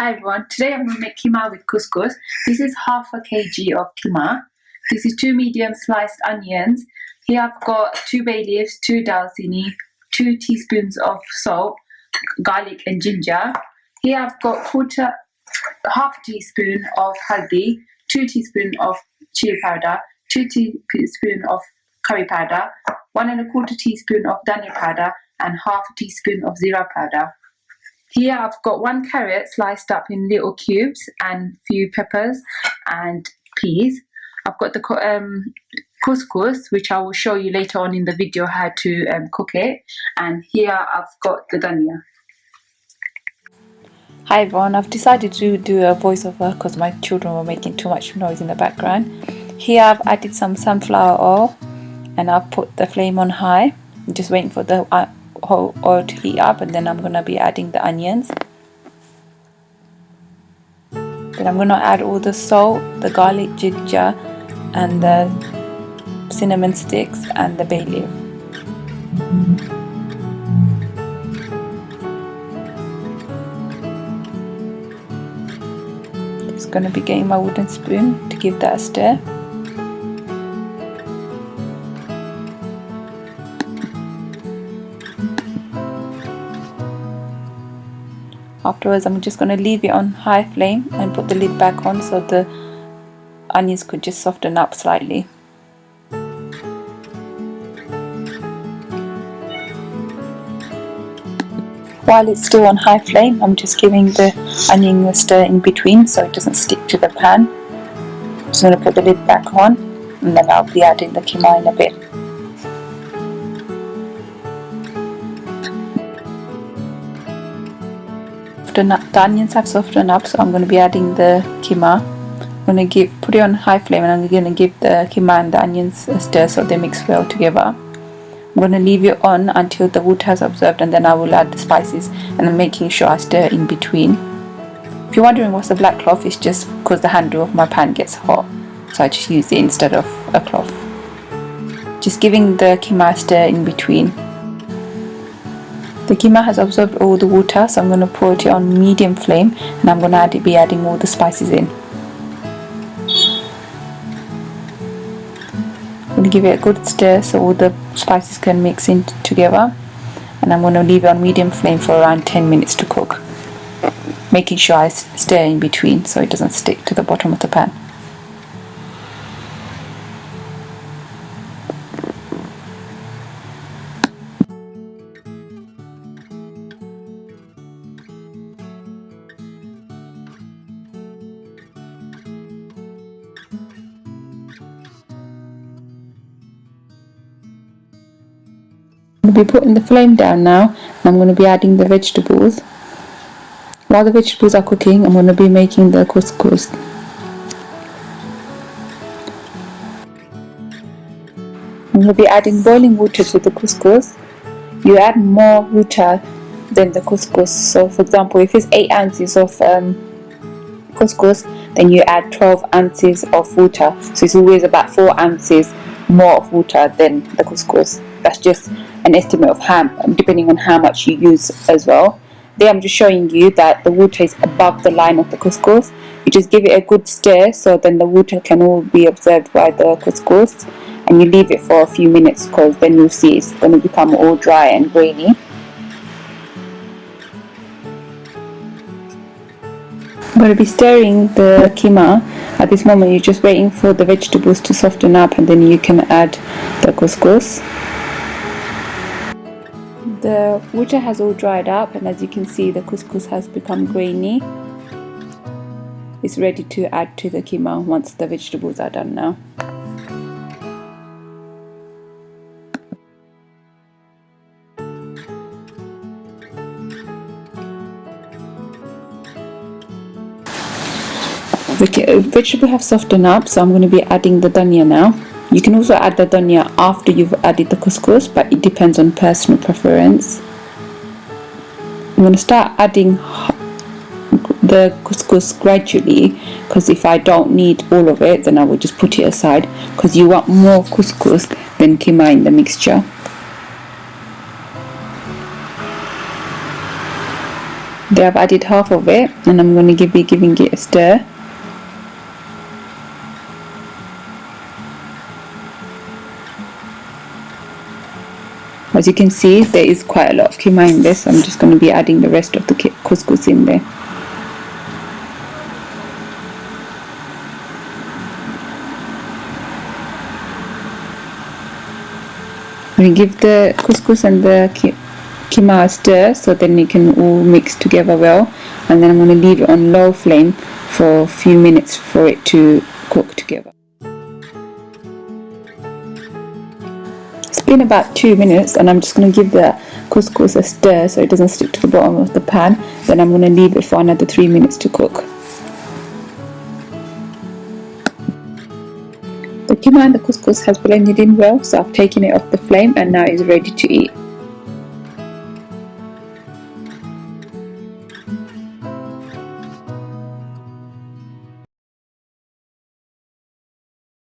Hi everyone, today I'm going to make keema with couscous. This is half a kg of keema. This is 2 medium sliced onions. Here I've got 2 bay leaves, 2 dalchini, 2 teaspoons of salt, garlic and ginger. Here I've got half a teaspoon of haldi, 2 teaspoons of chili powder, 2 teaspoons of curry powder, 1¼ teaspoon of dhania powder and half a teaspoon of zira powder. Here I've got 1 carrot sliced up in little cubes and few peppers and peas. I've got the couscous, which I will show you later on in the video how to cook it. And here I've got the dhania. Hi everyone, I've decided to do a voiceover because my children were making too much noise in the background. Here I've added some sunflower oil and I've put the flame on high. I'm just waiting for the whole oil to heat up, and then I'm going to be adding the onions. Then I'm going to add all the salt, the garlic, ginger and the cinnamon sticks and the bay leaf. Just going to be getting my wooden spoon to give that a stir. Afterwards I'm just going to leave it on high flame and put the lid back on so the onions could just soften up slightly. While it's still on high flame, I'm just giving the onion a stir in between so it doesn't stick to the pan. I'm just going to put the lid back on and then I'll be adding the keema in a bit. The onions have softened up, so I'm going to be adding the keema. I'm going to put it on high flame and I'm going to give the keema and the onions a stir so they mix well together. I'm going to leave it on until the wood has absorbed, and then I will add the spices, and I'm making sure I stir in between. If you're wondering what's the black cloth, it's just because the handle of my pan gets hot, so I just use it instead of a cloth. Just giving the keema a stir in between. The keema has absorbed all the water, so I'm going to put it on medium flame and I'm going to be adding all the spices in. I'm going to give it a good stir so all the spices can mix in together, and I'm going to leave it on medium flame for around 10 minutes to cook, making sure I stir in between so it doesn't stick to the bottom of the pan. I'm going to be putting the flame down now, and I'm going to be adding the vegetables. While the vegetables are cooking, I'm going to be making the couscous. I'm going to be adding boiling water to the couscous. You add more water than the couscous. So for example, if it's 8 ounces of couscous, then you add 12 ounces of water. So it's always about 4 ounces more of water than the couscous. That's just an estimate of how, depending on how much you use as well. There I'm just showing you that the water is above the line of the couscous. You just give it a good stir so then the water can all be absorbed by the couscous, and you leave it for a few minutes because then you'll see it's going to become all dry and grainy. I'm going to be stirring the keema. At this moment you're just waiting for the vegetables to soften up, and then you can add the couscous. The water has all dried up, and as you can see the couscous has become grainy. It's ready to add to the keema once the vegetables are done now. The vegetables have softened up, so I'm going to be adding the dhania now. You can also add the dhania after you've added the couscous, but it depends on personal preference. I'm going to start adding the couscous gradually, because if I don't need all of it, then I will just put it aside, because you want more couscous than keema in the mixture. There I've added half of it, and I'm going to be giving it a stir. As you can see, there is quite a lot of keema in this. I'm just going to be adding the rest of the couscous in there. We give the couscous and the keema a stir, so then it can all mix together well, and then I'm going to leave it on low flame for a few minutes for it to cook together. It's been about 2 minutes, and I'm just going to give the couscous a stir so it doesn't stick to the bottom of the pan. Then I'm going to leave it for another 3 minutes to cook. The keema and the couscous has blended in well, so I've taken it off the flame and now it's ready to eat.